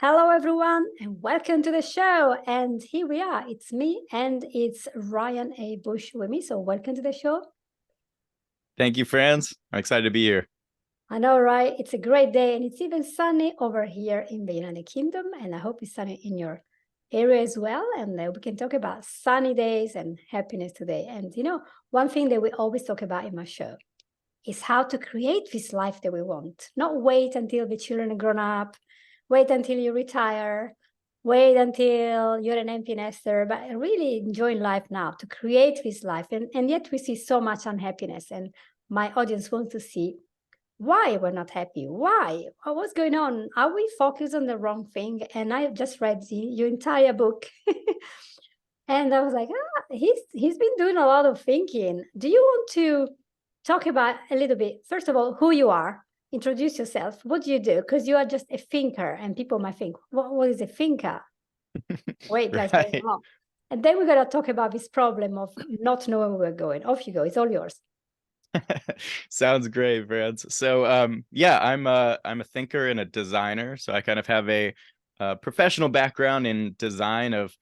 Hello, everyone, and welcome to the show. And here we are. It's me and it's Ryan A. Bush with me. So welcome to the show. Thank you, Franz. I'm excited to be here. I know, right? It's a great day and it's even sunny over here in the United Kingdom. And I hope it's sunny in your area as well. And we can talk about sunny days and happiness today. And one thing that we always talk about in my show is how to create this life that we want, not wait until the children are grown up, wait until you retire, wait until you're an empty nester, but really enjoying life now to create this life. And yet we see so much unhappiness. And my audience wants to see why we're not happy. Why? What's going on? Are we focused on the wrong thing? And I just read your entire book. And I was like, he's been doing a lot of thinking. Do you want to talk about a little bit, first of all, who you are? Introduce yourself. What do you do? Because you are just a thinker, and people might think, what is a thinker? Wait, guys, Right. wait, no. And then we're going to talk about this problem of not knowing where we're going. Off you go. It's all yours. Sounds great, Franz. So, yeah, I'm a thinker and a designer. So I kind of have a professional background in design of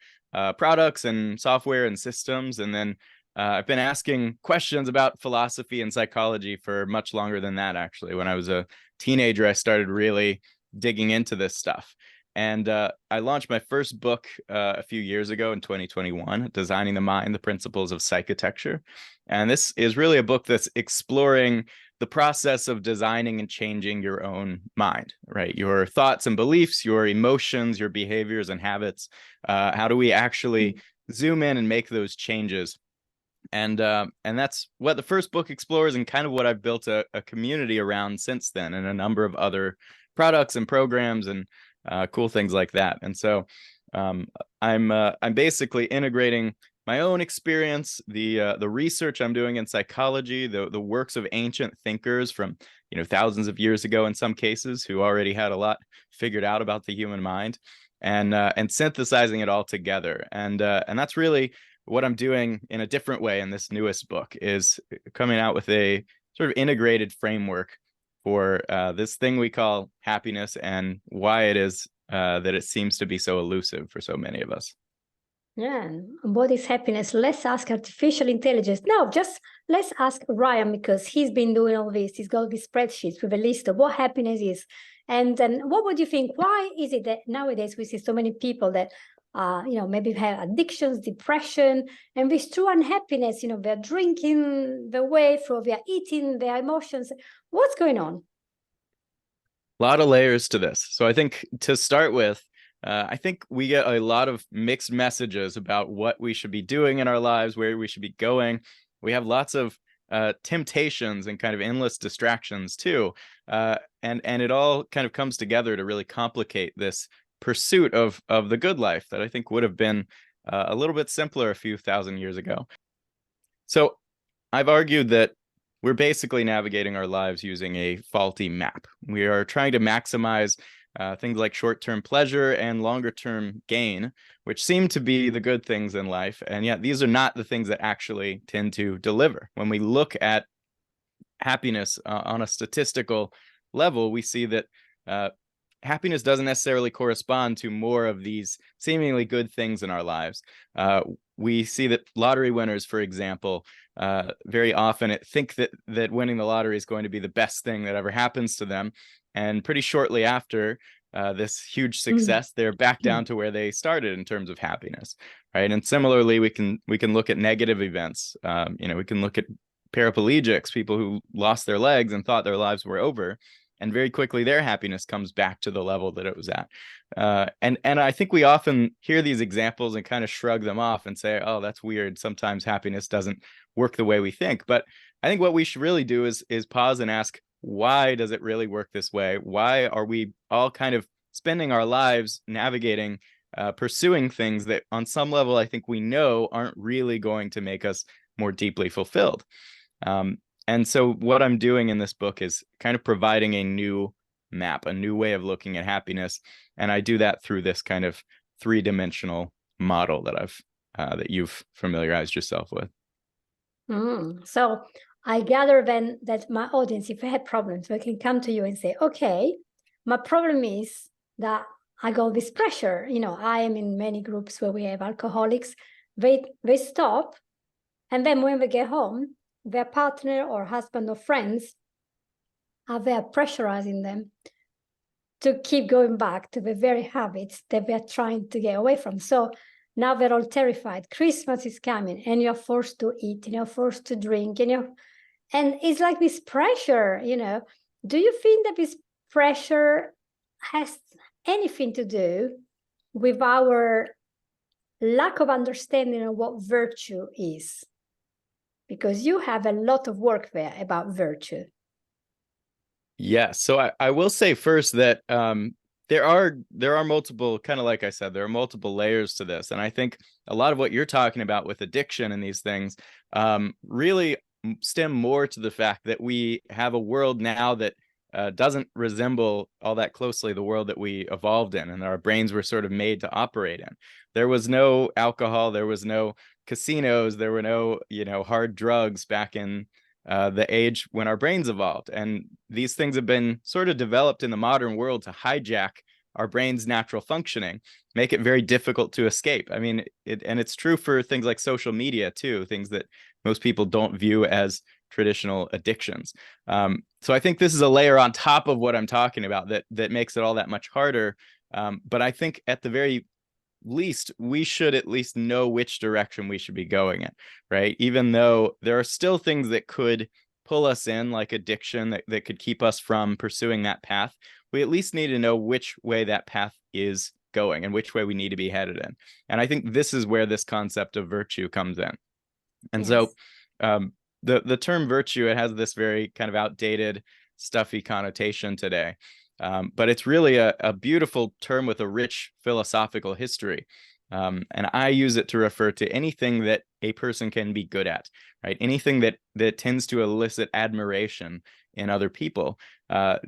products and software and systems, and then I've been asking questions about philosophy and psychology for much longer than that. Actually, when I was a teenager, I started really digging into this stuff. And I launched my first book a few years ago in 2021, Designing the Mind, the Principles of Psychotecture. And this is really a book that's exploring the process of designing and changing your own mind, right? Your thoughts and beliefs, your emotions, your behaviors and habits. How do we actually zoom in and make those changes? And that's what the first book explores, and kind of what I've built a community around since then, and a number of other products and programs and cool things like that. And so I'm basically integrating my own experience, the research I'm doing in psychology, the works of ancient thinkers from thousands of years ago in some cases, who already had a lot figured out about the human mind, and synthesizing it all together. And that's really what I'm doing in a different way in this newest book, is coming out with a sort of integrated framework for this thing we call happiness, and why it is that it seems to be so elusive for so many of us. Yeah. And what is happiness? Let's ask artificial intelligence. No, just let's ask Ryan, because he's been doing all this. He's got these spreadsheets with a list of what happiness is. And then what would you think? Why is it that nowadays we see so many people that maybe have addictions, depression, and this true unhappiness? They're drinking the way through, they're eating their emotions. What's going on? A lot of layers to this. So I think to start with, I think we get a lot of mixed messages about what we should be doing in our lives, where we should be going. We have lots of temptations and kind of endless distractions too. And it all kind of comes together to really complicate this pursuit of the good life that I think would have been a little bit simpler a few thousand years ago. So I've argued that we're basically navigating our lives using a faulty map. We are trying to maximize things like short-term pleasure and longer-term gain, which seem to be the good things in life. And yet these are not the things that actually tend to deliver. When we look at happiness on a statistical level, we see that happiness doesn't necessarily correspond to more of these seemingly good things in our lives. We see that lottery winners, for example, very often think that winning the lottery is going to be the best thing that ever happens to them. And pretty shortly after this huge success, they're back down to where they started in terms of happiness, right? And similarly, we can look at negative events. We can look at paraplegics, people who lost their legs and thought their lives were over, and very quickly their happiness comes back to the level that it was at. And I think we often hear these examples and kind of shrug them off and say, oh, that's weird. Sometimes happiness doesn't work the way we think. But I think what we should really do is pause and ask, why does it really work this way? Why are we all kind of spending our lives navigating, pursuing things that on some level I think we know aren't really going to make us more deeply fulfilled? And so what I'm doing in this book is kind of providing a new map, a new way of looking at happiness. And I do that through this kind of three-dimensional model that you've familiarized yourself with. So I gather then that my audience, if they had problems, they can come to you and say, okay, my problem is that I got this pressure. I am in many groups where we have alcoholics. They stop, and then when they get home, their partner or husband or friends are there pressurizing them to keep going back to the very habits that they're trying to get away from. So now they're all terrified. Christmas is coming, and you're forced to eat, and you're forced to drink, and it's like this pressure. Do you think that this pressure has anything to do with our lack of understanding of what virtue is? Because you have a lot of work there about virtue. Yeah, so I will say first that there are multiple, kind of like I said, there are multiple layers to this, and I think a lot of what you're talking about with addiction and these things really stem more to the fact that we have a world now that doesn't resemble all that closely the world that we evolved in and our brains were sort of made to operate in. There was no alcohol, there was no casinos, there were no hard drugs back in the age when our brains evolved. And these things have been sort of developed in the modern world to hijack our brain's natural functioning, make it very difficult to escape. I mean, and it's true for things like social media too, things that most people don't view as traditional addictions. So I think this is a layer on top of what I'm talking about that makes it all that much harder. But I think at the very least, we should at least know which direction we should be going in, right? Even though there are still things that could pull us in, like addiction, that could keep us from pursuing that path, we at least need to know which way that path is going and which way we need to be headed in. And I think this is where this concept of virtue comes in. And Yes. so the term virtue, it has this very kind of outdated, stuffy connotation today. But it's really a beautiful term with a rich philosophical history. And I use it to refer to anything that a person can be good at, right? Anything that tends to elicit admiration in other people.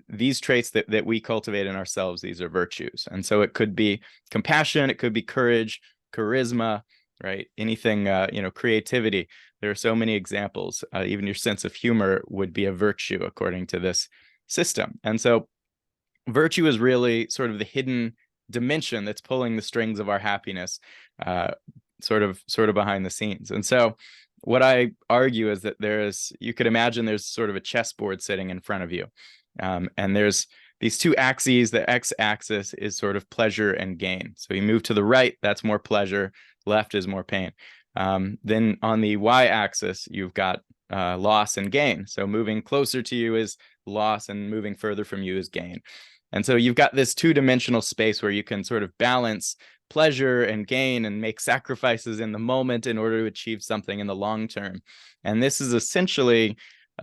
These traits that we cultivate in ourselves, these are virtues. And so it could be compassion, it could be courage, charisma, right? Anything, creativity. There are so many examples. Even your sense of humor would be a virtue according to this system. And so virtue is really sort of the hidden dimension that's pulling the strings of our happiness, sort of behind the scenes. And so what I argue is that you could imagine there's sort of a chessboard sitting in front of you. And there's these two axes. The x-axis is sort of pleasure and gain. So you move to the right, that's more pleasure. Left is more pain. Then on the y-axis, you've got loss and gain. So moving closer to you is loss and moving further from you is gain. And so you've got this two-dimensional space where you can sort of balance pleasure and gain and make sacrifices in the moment in order to achieve something in the long term. And this is essentially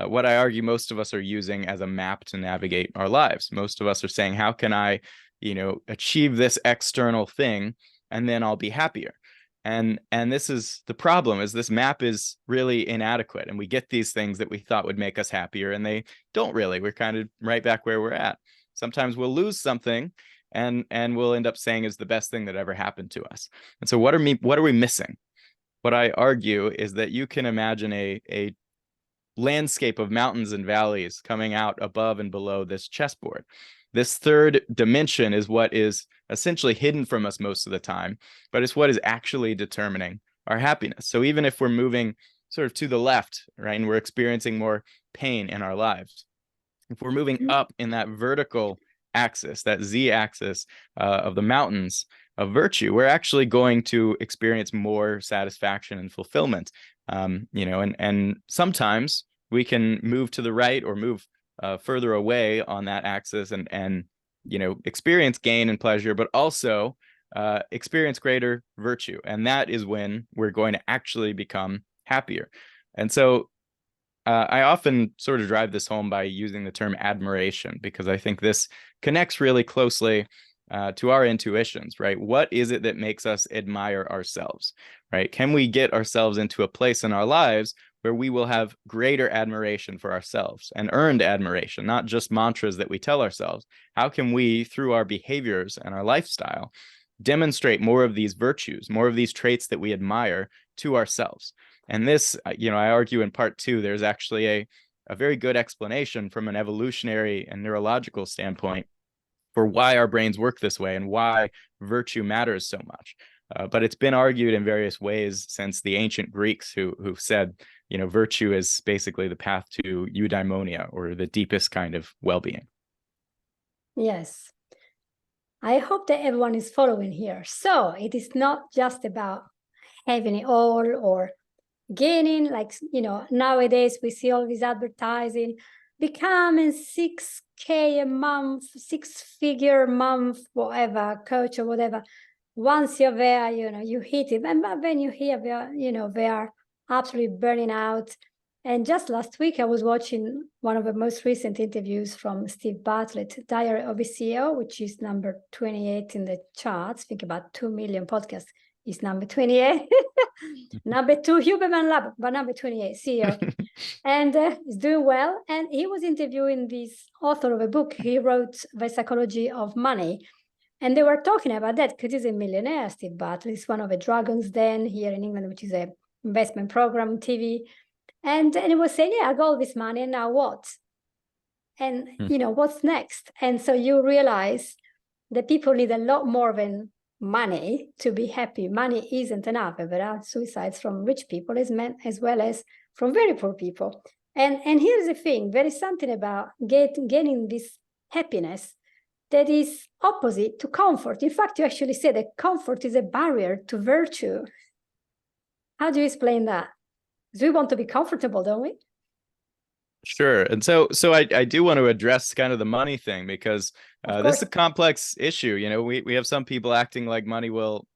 what I argue most of us are using as a map to navigate our lives. Most of us are saying, how can I, achieve this external thing and then I'll be happier? And this is the problem, is this map is really inadequate. And we get these things that we thought would make us happier and they don't really. We're kind of right back where we're at. Sometimes we'll lose something and we'll end up saying is the best thing that ever happened to us. And so what are we missing? What I argue is that you can imagine a landscape of mountains and valleys coming out above and below this chessboard. This third dimension is what is essentially hidden from us most of the time, but it's what is actually determining our happiness. So even if we're moving sort of to the left, right, and we're experiencing more pain in our lives, if we're moving up in that vertical axis, that z-axis of the mountains of virtue, we're actually going to experience more satisfaction and fulfillment. And sometimes we can move to the right or move further away on that axis and experience gain and pleasure, but also experience greater virtue. And that is when we're going to actually become happier. And so I often sort of drive this home by using the term admiration, because I think this connects really closely to our intuitions, right? What is it that makes us admire ourselves, right? Can we get ourselves into a place in our lives where we will have greater admiration for ourselves and earned admiration, not just mantras that we tell ourselves? How can we, through our behaviors and our lifestyle, demonstrate more of these virtues, more of these traits that we admire to ourselves? And this, I argue in part 2, there's actually a very good explanation from an evolutionary and neurological standpoint for why our brains work this way and why virtue matters so much. But it's been argued in various ways since the ancient Greeks who said, virtue is basically the path to eudaimonia, or the deepest kind of well-being. Yes. I hope that everyone is following here. So it is not just about having it all or gaining, like, nowadays we see all this advertising, becoming 6K a month, 6-figure a month, whatever, coach or whatever. Once you're there, you hit it. And then you hear, they are absolutely burning out. And just last week, I was watching one of the most recent interviews from Steve Bartlett, Diary of a C.E.O., which is number 28 in the charts. Think about 2 million podcasts. Is number 28. Number 2, Huberman Lab, but number 28, CEO. And he's doing well. And he was interviewing this author of a book. He wrote The Psychology of Money. And they were talking about that because he's a millionaire, Steve Bartlett. He's one of the Dragon's Den here in England, which is a investment program, TV. And he was saying, I got all this money, and now what? And, what's next? And so you realize that people need a lot more than money to be happy. Money isn't enough. There are suicides from rich people as well as from very poor people. And here's the thing, there is something about gaining this happiness that is opposite to comfort. In fact, you actually say that comfort is a barrier to virtue. How do you explain that? Because we want to be comfortable, don't we? Sure. And so I do want to address kind of the money thing, because this is a complex issue. We have some people acting like money will,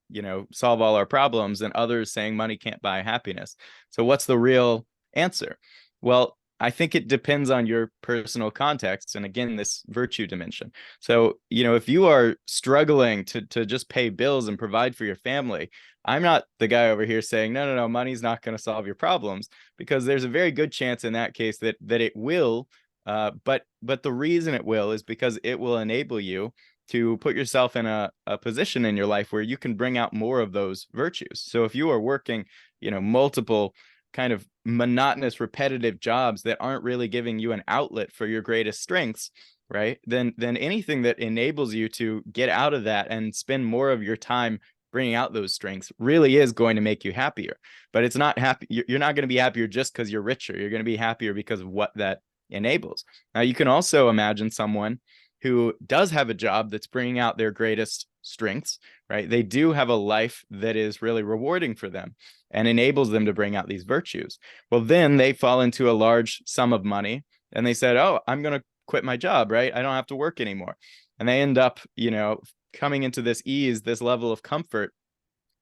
solve all our problems, and others saying money can't buy happiness. So what's the real answer? Well, I think it depends on your personal context. And again, this virtue dimension. So, if you are struggling to just pay bills and provide for your family, I'm not the guy over here saying, no, money's not going to solve your problems, because there's a very good chance in that case that it will. But the reason it will is because it will enable you to put yourself in a position in your life where you can bring out more of those virtues. So if you are working, multiple kind of monotonous, repetitive jobs that aren't really giving you an outlet for your greatest strengths, right? Then anything that enables you to get out of that and spend more of your time bringing out those strengths really is going to make you happier. But it's not happy. You're not going to be happier just because you're richer. You're going to be happier because of what that enables. Now, you can also imagine someone who does have a job that's bringing out their greatest strengths, right? They do have a life that is really rewarding for them and enables them to bring out these virtues. Well, then they fall into a large sum of money and they said, oh, I'm going to quit my job, right? I don't have to work anymore. And they end up, coming into this ease, this level of comfort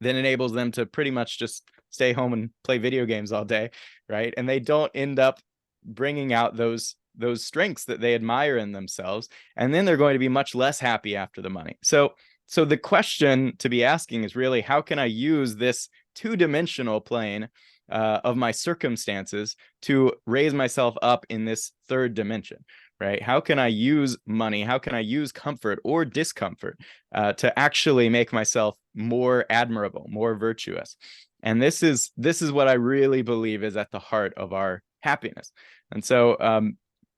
that enables them to pretty much just stay home and play video games all day, right? And they don't end up bringing out those strengths that they admire in themselves. And then they're going to be much less happy after the money. So the question to be asking is really, how can I use this two-dimensional plane of my circumstances to raise myself up in this third dimension, right? How can I use money? How can I use comfort or discomfort to actually make myself more admirable, more virtuous? And this is what I really believe is at the heart of our happiness. And so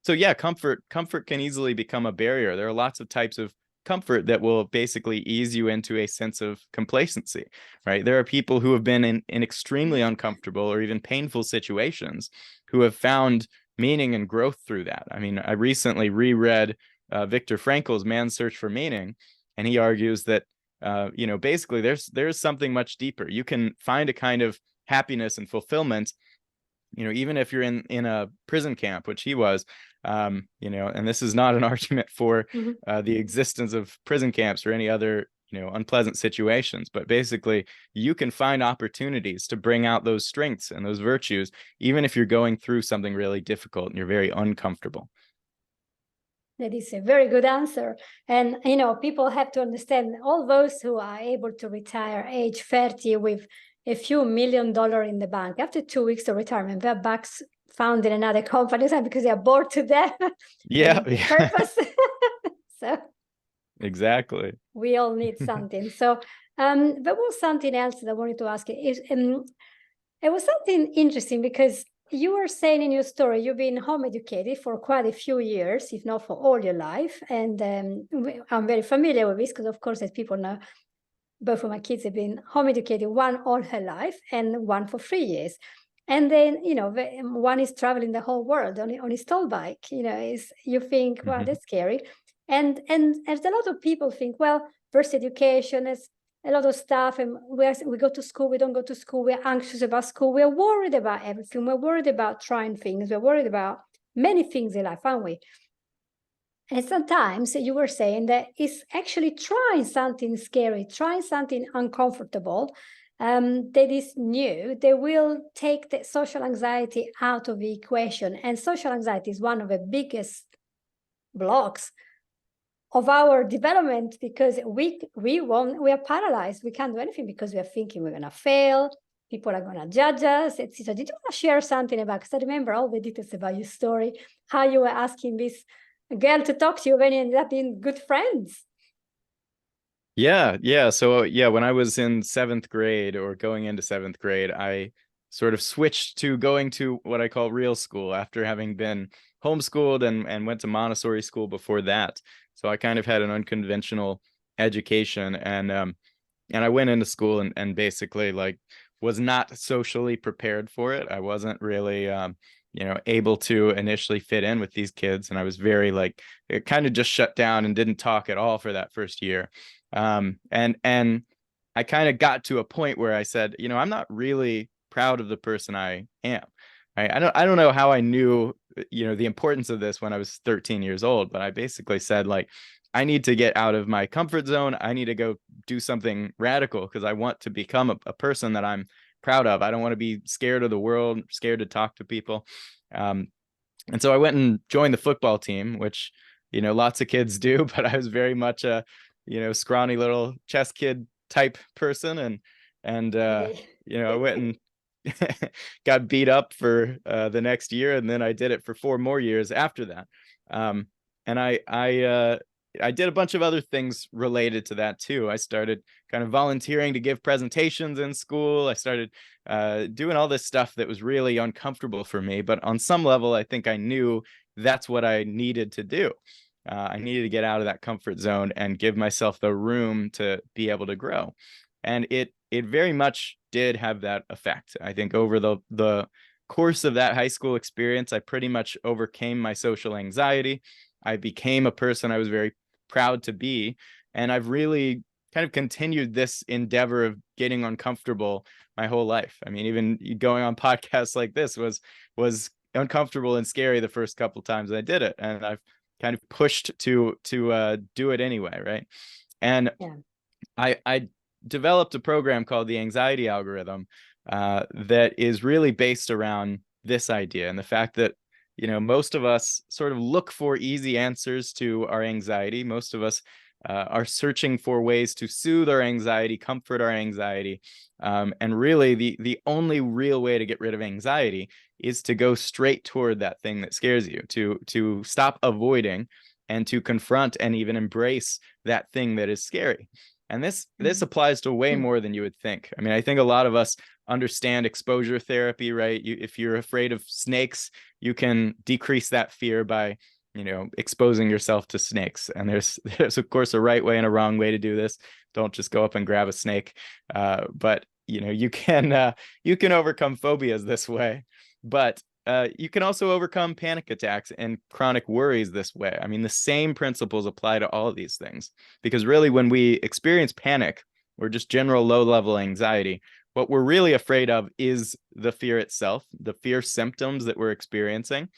yeah, comfort can easily become a barrier. There are lots of types of comfort that will basically ease you into a sense of complacency, right? There are people who have been in extremely uncomfortable or even painful situations who have found meaning and growth through that. I mean, I recently reread Viktor Frankl's Man's Search for Meaning, and he argues that basically there's something much deeper. You can find a kind of happiness and fulfillment, even if you're in a prison camp, which he was, and this is not an argument for the existence of prison camps or any other unpleasant situations, but basically you can find opportunities to bring out those strengths and those virtues, even if you're going through something really difficult and you're very uncomfortable. That is a very good answer. And, people have to understand, all those who are able to retire age 30 with a few $1 million in the bank, after 2 weeks of retirement, their bucks found in another company because they are bored to death. Yeah. Purpose. So exactly. We all need something. So there was something else that I wanted to ask you. It was something interesting because you were saying in your story, you've been home educated for quite a few years, if not for all your life. And I'm very familiar with this because, of course, as people know, both of my kids have been home educated, one all her life and one for 3 years. And then, one is traveling the whole world on his toll bike. You think, wow, that's scary. And as a lot of people think, well, first education is a lot of stuff, and we go to school, we don't go to school, we're anxious about school, we're worried about everything, we're worried about trying things, we're worried about many things in life, aren't we? And sometimes you were saying that it's actually trying something scary, trying something uncomfortable, that is new, they will take the social anxiety out of the equation. And social anxiety is one of the biggest blocks of our development, because we are paralyzed. We can't do anything because we are thinking we're going to fail. People are going to judge us, etc. Did you want to share something about, because I remember all the details about your story, how you were asking this girl to talk to you when you ended up being good friends? Yeah. So when I was in 7th grade or going into 7th grade, I sort of switched to going to what I call real school after having been homeschooled and went to Montessori school before that. So I kind of had an unconventional education, and I went into school and basically like was not socially prepared for it. I wasn't really able to initially fit in with these kids, and I was very like, it kind of just shut down and didn't talk at all for that first year. And I kind of got to a point where I said, I'm not really proud of the person I am. I don't know how I knew, the importance of this when I was 13 years old, but I basically said, like, I need to get out of my comfort zone. I need to go do something radical because I want to become a person that I'm proud of. I don't want to be scared of the world, scared to talk to people. And so I went and joined the football team, which, lots of kids do, but I was very much a, scrawny little chess kid type person. And I went and got beat up for the next year, and then I did it for 4 more years after that. And I did a bunch of other things related to that too. I started kind of volunteering to give presentations in school. I started doing all this stuff that was really uncomfortable for me, but on some level, I think I knew that's what I needed to do. I needed to get out of that comfort zone and give myself the room to be able to grow. And it very much did have that effect. I think over the course of that high school experience, I pretty much overcame my social anxiety. I became a person I was very proud to be. And I've really kind of continued this endeavor of getting uncomfortable my whole life. I mean, even going on podcasts like this was uncomfortable and scary the first couple times I did it. And I've kind of pushed to do it anyway, right? And yeah. I developed a program called the anxiety algorithm that is really based around this idea and the fact that, most of us sort of look for easy answers to our anxiety. Most of us are searching for ways to soothe our anxiety, comfort our anxiety. And really the only real way to get rid of anxiety is to go straight toward that thing that scares you, to stop avoiding and to confront and even embrace that thing that is scary. And this applies to way more than you would think. I mean, I think a lot of us understand exposure therapy, right? If you're afraid of snakes, you can decrease that fear by, exposing yourself to snakes. And there's of course a right way and a wrong way to do this. Don't just go up and grab a snake. But you can overcome phobias this way. But you can also overcome panic attacks and chronic worries this way. I mean, the same principles apply to all of these things, because really when we experience panic or just general low-level anxiety, what we're really afraid of is the fear itself, the fear symptoms that we're experiencing.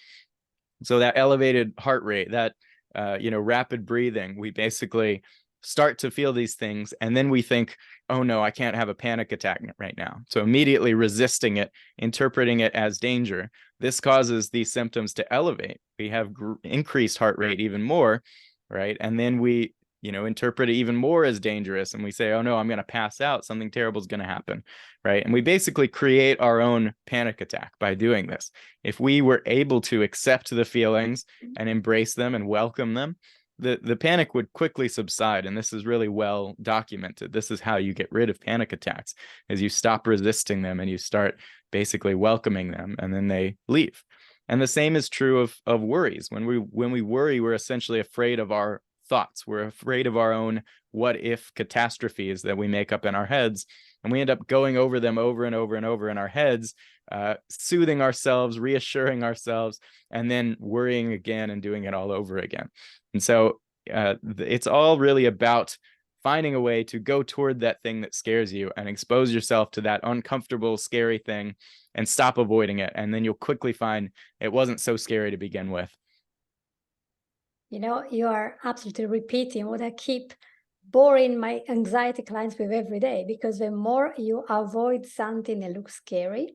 So that elevated heart rate, that rapid breathing, we basically start to feel these things, and then we think, oh no, I can't have a panic attack right now. So immediately resisting it, interpreting it as danger. This causes these symptoms to elevate. We have increased heart rate even more, right? And then we, interpret it even more as dangerous, and we say, oh no, I'm going to pass out. Something terrible is going to happen, right? And we basically create our own panic attack by doing this. If we were able to accept the feelings and embrace them and welcome them, the panic would quickly subside. And this is really well documented. This is how you get rid of panic attacks, is you stop resisting them and you start basically welcoming them, and then they leave. And the same is true of worries. When we worry, we're essentially afraid of our thoughts. We're afraid of our own what if catastrophes that we make up in our heads, and we end up going over them over and over and over in our heads, soothing ourselves, reassuring ourselves, and then worrying again and doing it all over again. And so it's all really about finding a way to go toward that thing that scares you and expose yourself to that uncomfortable, scary thing and stop avoiding it. And then you'll quickly find it wasn't so scary to begin with. You know, you are absolutely repeating what I keep boring my anxiety clients with every day, because the more you avoid something that looks scary,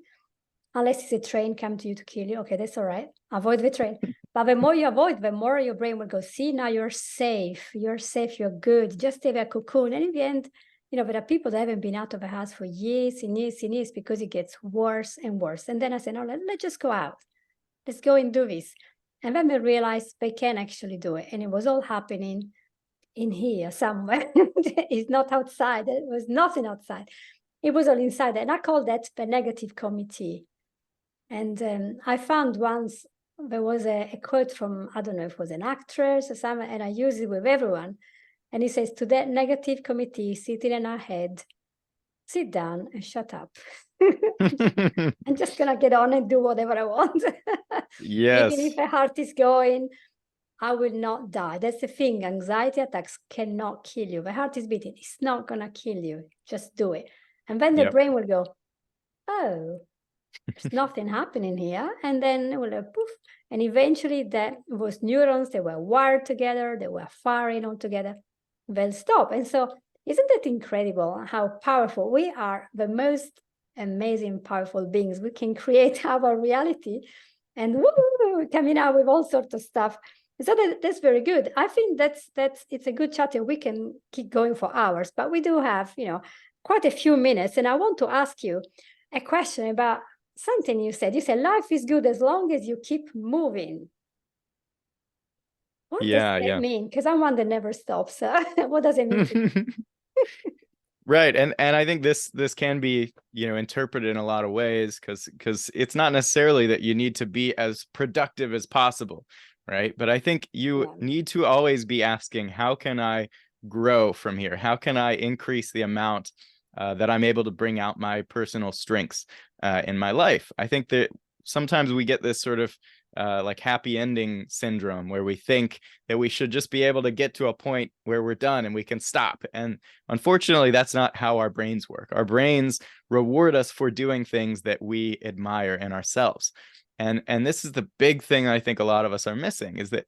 unless it's a train come to you to kill you, okay, that's all right, avoid the train. But the more you avoid, the more your brain will go, see, now you're safe, you're good, just stay a cocoon. And in the end, you know, there are people that haven't been out of the house for years and years and years because it gets worse and worse. And then I said, no, let's just go out. Let's go and do this. And then they realized they can actually do it. And it was all happening in here somewhere. It's not outside. There was nothing outside. It was all inside. And I call that the negative committee. And I found once there was a quote from, I don't know if it was an actress or something, and I use it with everyone. And he says, to that negative committee sitting in our head, sit down and shut up. I'm just going to get on and do whatever I want. Yes. Even if my heart is going, I will not die. That's the thing. Anxiety attacks cannot kill you. The heart is beating. It's not going to kill you. Just do it. And then the brain will go, oh, there's nothing happening here. And then it will go poof. And eventually that was neurons. They were wired together. They were firing all together. They'll stop. And so isn't it incredible how powerful we are? The most amazing, powerful beings. We can create our reality and woo, coming out with all sorts of stuff. So that's very good. I think it's a good chat, and we can keep going for hours, but we do have, you know, quite a few minutes. And I want to ask you a question about something you said. You said life is good as long as you keep moving. What does that mean? Because I'm one that never stops. What does it mean? Right. And I think this can be, you know, interpreted in a lot of ways, because it's not necessarily that you need to be as productive as possible, right? But I think you need to always be asking, how can I grow from here? How can I increase the amount that I'm able to bring out my personal strengths in my life? I think that sometimes we get this sort of like happy ending syndrome, where we think that we should just be able to get to a point where we're done and we can stop. And unfortunately, that's not how our brains work. Our brains reward us for doing things that we admire in ourselves. And this is the big thing I think a lot of us are missing, is that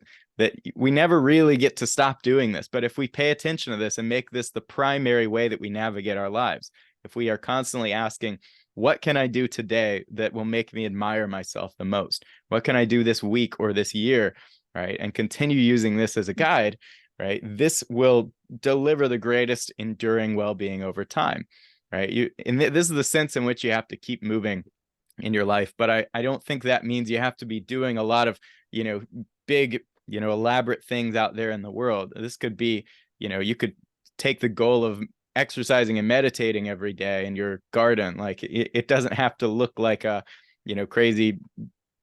we never really get to stop doing this. But if we pay attention to this and make this the primary way that we navigate our lives, if we are constantly asking, what can I do today that will make me admire myself the most? What can I do this week or this year, right? And continue using this as a guide, right? This will deliver the greatest enduring well-being over time, right? This is the sense in which you have to keep moving in your life. But I don't think that means you have to be doing a lot of, you know, big, you know, elaborate things out there in the world. This could be, you know, you could take the goal of exercising and meditating every day in your garden. Like it doesn't have to look like a, you know, crazy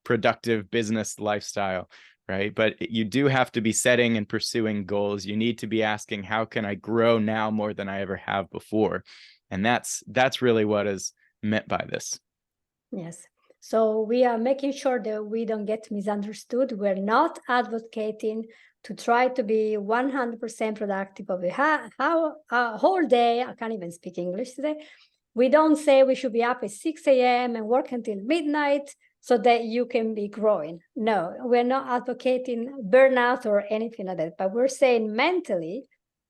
productive business lifestyle, right? But you do have to be setting and pursuing goals. You need to be asking, how can I grow now more than I ever have before? And that's really what is meant by this. Yes. So we are making sure that we don't get misunderstood. We're not advocating to try to be 100% productive of a whole day. I can't even speak English today. We don't say we should be up at 6 a.m. and work until midnight so that you can be growing. No, we're not advocating burnout or anything like that. But we're saying mentally,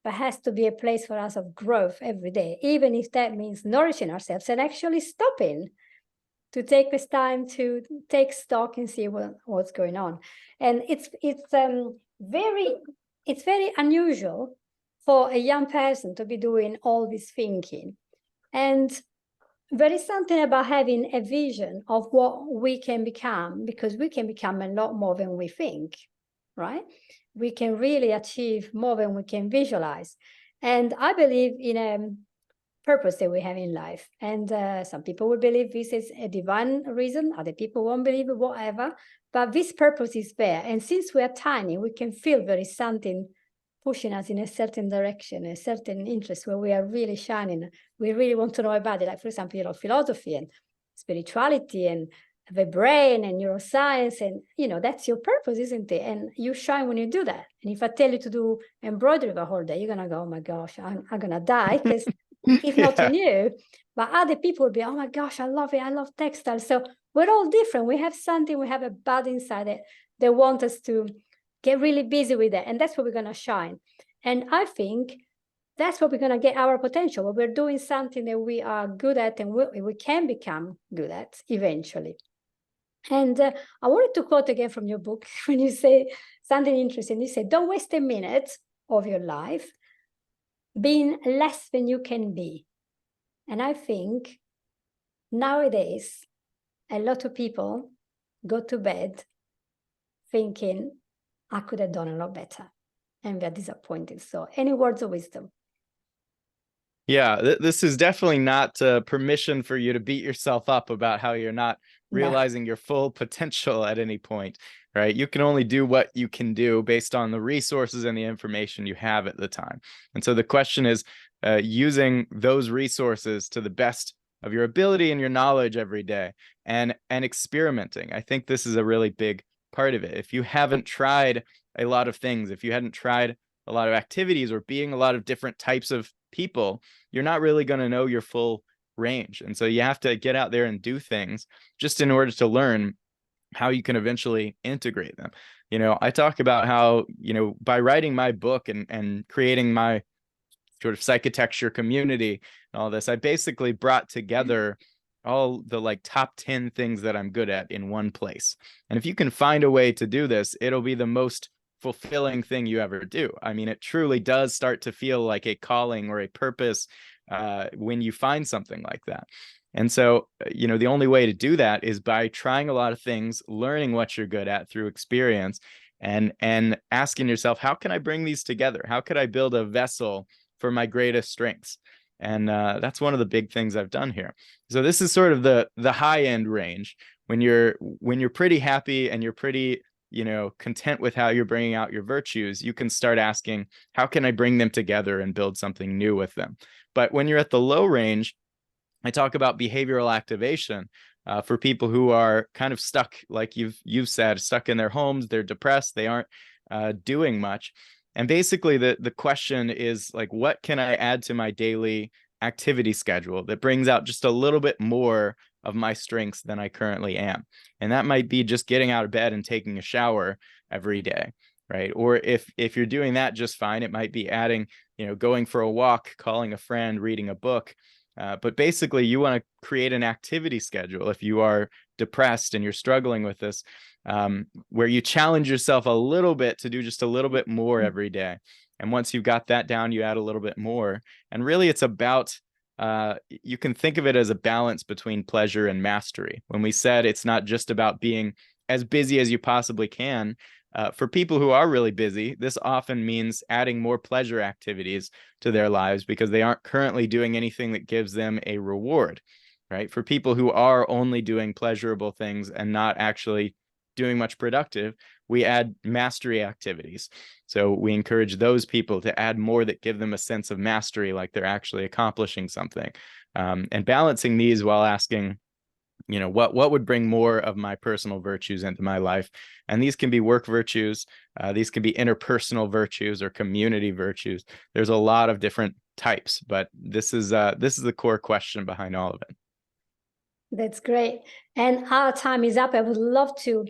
there has to be a place for us of growth every day, even if that means nourishing ourselves and actually stopping to take this time to take stock and see what's going on. And it's very unusual for a young person to be doing all this thinking. And there is something about having a vision of what we can become, because we can become a lot more than we think, right? we can really achieve more than we can visualize. And I believe in a purpose that we have in life. And some people will believe this is a divine reason, other people won't believe it, whatever. But this purpose is there. And since we are tiny, we can feel there is something pushing us in a certain direction, a certain interest where we are really shining. We really want to know about it. Like, for example, philosophy and spirituality and the brain and neuroscience. And, that's your purpose, isn't it? And you shine when you do that. And if I tell you to do embroidery the whole day, you're going to go, oh my gosh, I'm going to die, because it's not in you. But other people will be, oh my gosh, I love it. I love textiles. So we're all different. We have something, we have a bud inside it. They want us to get really busy with it. And that's where we're going to shine. And I think that's where we're going to get our potential, where we're doing something that we are good at and we can become good at eventually. And I wanted to quote again from your book when you say something interesting. You say, don't waste a minute of your life being less than you can be. And I think nowadays, a lot of people go to bed thinking, I could have done a lot better. And they're disappointed. So any words of wisdom? Yeah, this is definitely not permission for you to beat yourself up about how you're not realizing your full potential at any point, right? You can only do what you can do based on the resources and the information you have at the time. And so the question is using those resources to the best of your ability and your knowledge every day, and experimenting. I think this is a really big part of it. If you haven't tried a lot of things, if you hadn't tried a lot of activities or being a lot of different types of people, you're not really going to know your full range. And so you have to get out there and do things just in order to learn how you can eventually integrate them. I talk about how, by writing my book and creating my sort of psychotecture community and all this, I basically brought together all the top 10 things that I'm good at in one place. And if you can find a way to do this, it'll be the most fulfilling thing you ever do. I mean, it truly does start to feel like a calling or a purpose when you find something like that. And so, the only way to do that is by trying a lot of things, learning what you're good at through experience, and asking yourself, how can I bring these together? How could I build a vessel for my greatest strengths? And that's one of the big things I've done here. So this is sort of the high end range when you're pretty happy and you're pretty content with how you're bringing out your virtues. You can start asking, how can I bring them together and build something new with them? But when you're at the low range, I talk about behavioral activation for people who are kind of stuck, like you've said, stuck in their homes. They're depressed. They aren't doing much. And basically the question is, like, what can I add to my daily activity schedule that brings out just a little bit more of my strengths than I currently am? And that might be just getting out of bed and taking a shower every day, right? Or if you're doing that just fine, it might be adding, going for a walk, calling a friend, reading a book. But basically, you want to create an activity schedule if you are depressed and you're struggling with this, where you challenge yourself a little bit to do just a little bit more every day. And once you've got that down, you add a little bit more. And really, it's about, you can think of it as a balance between pleasure and mastery. When we said it's not just about being as busy as you possibly can, for people who are really busy, this often means adding more pleasure activities to their lives because they aren't currently doing anything that gives them a reward, right? For people who are only doing pleasurable things and not actually doing much productive, we add mastery activities. So we encourage those people to add more that give them a sense of mastery, like they're actually accomplishing something, and balancing these while asking, what would bring more of my personal virtues into my life? And these can be work virtues. These can be interpersonal virtues or community virtues. There's a lot of different types, but this is the core question behind all of it. That's great. And our time is up. I would love to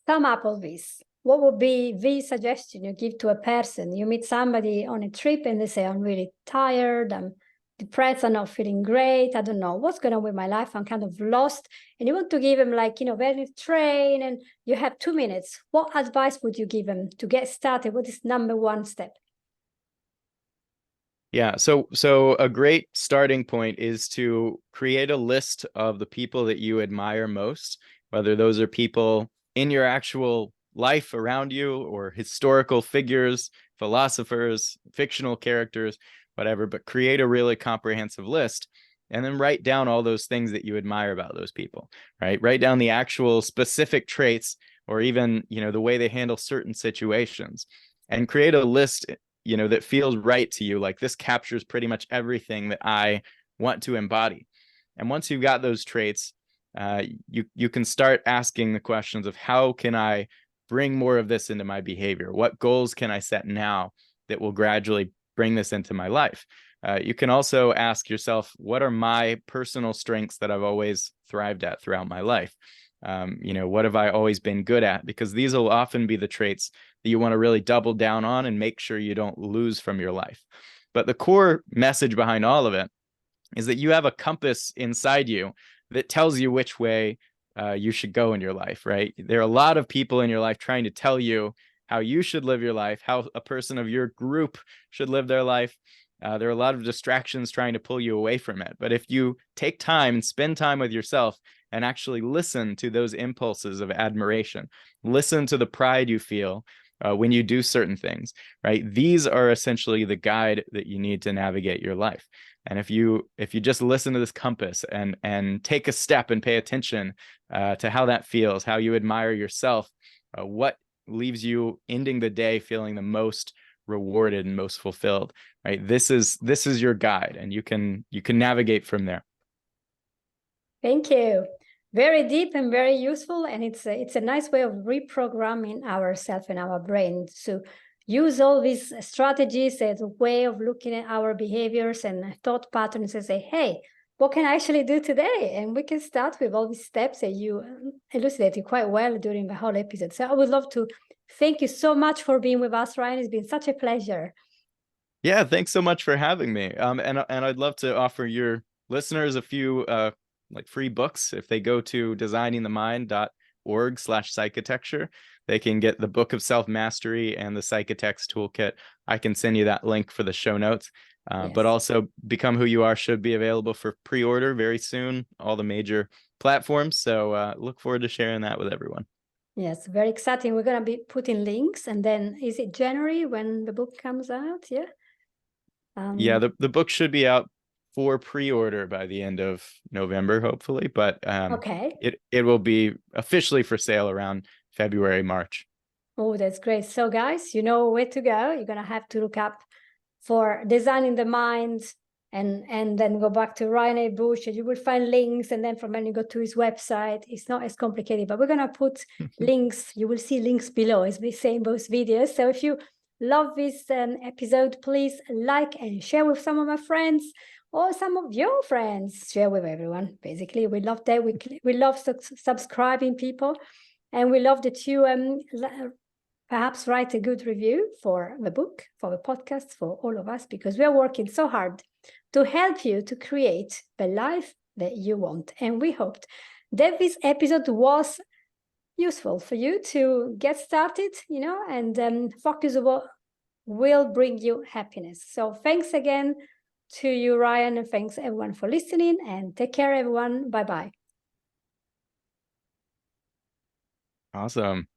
sum up all this. What would be the suggestion you give to a person? You meet somebody on a trip and they say, I'm really tired, I'm depressed, I'm not feeling great, I don't know what's going on with my life, I'm kind of lost. And you want to give them, like, where to train, and you have 2 minutes. What advice would you give them to get started? What is number one step? Yeah, so a great starting point is to create a list of the people that you admire most, whether those are people in your actual life around you or historical figures, philosophers, fictional characters, whatever, but create a really comprehensive list. And then write down all those things that you admire about those people, right? Write down the actual specific traits, or even, the way they handle certain situations, and create a list, that feels right to you. Like, this captures pretty much everything that I want to embody. And once you've got those traits, you can start asking the questions of, how can I bring more of this into my behavior? What goals can I set now that will gradually bring this into my life? You can also ask yourself, what are my personal strengths that I've always thrived at throughout my life? What have I always been good at? Because these will often be the traits that you want to really double down on and make sure you don't lose from your life. But the core message behind all of it is that you have a compass inside you that tells you which way you should go in your life, right? There are a lot of people in your life trying to tell you how you should live your life, how a person of your group should live their life. There are a lot of distractions trying to pull you away from it. But if you take time and spend time with yourself and actually listen to those impulses of admiration, listen to the pride you feel when you do certain things, right? These are essentially the guide that you need to navigate your life. And if you just listen to this compass and take a step and pay attention to how that feels, how you admire yourself, what leaves you ending the day feeling the most rewarded and most fulfilled, right? This is your guide, and you can navigate from there. Thank you. Very deep and very useful, and it's a nice way of reprogramming ourselves and our brain to use all these strategies as a way of looking at our behaviors and thought patterns and say, hey, what can I actually do today? And we can start with all these steps that you elucidated quite well during the whole episode. So I would love to thank you so much for being with us, Ryan. It's been such a pleasure. Yeah, thanks so much for having me. And I'd love to offer your listeners a few free books. If they go to designingthemind.org/psychotecture, they can get the Book of Self-Mastery and the Psychotext Toolkit. I can send you that link for the show notes. Yes. But also, Become Who You Are should be available for pre-order very soon, all the major platforms. So look forward to sharing that with everyone. Yes, very exciting. We're going to be putting links, and then is it January when the book comes out? Yeah. Yeah, the book should be out for pre-order by the end of November, hopefully. But okay. It will be officially for sale around February, March. Oh, that's great. So guys, you know where to go. You're going to have to look up for Designing the Mind, and then go back to Ryan A. Bush, and you will find links. And then from when you go to his website, it's not as complicated, but we're going to put links. You will see links below, as we say in both videos. So if you love this episode, please like and share with some of my friends or some of your friends. Share with everyone. Basically, we love that. We love subscribing people, and we love that you perhaps write a good review for the book, for the podcast, for all of us, because we are working so hard to help you to create the life that you want. And we hoped that this episode was useful for you to get started, and focus on what will bring you happiness. So thanks again to you, Ryan, and thanks everyone for listening, and take care, everyone. Bye-bye. Awesome.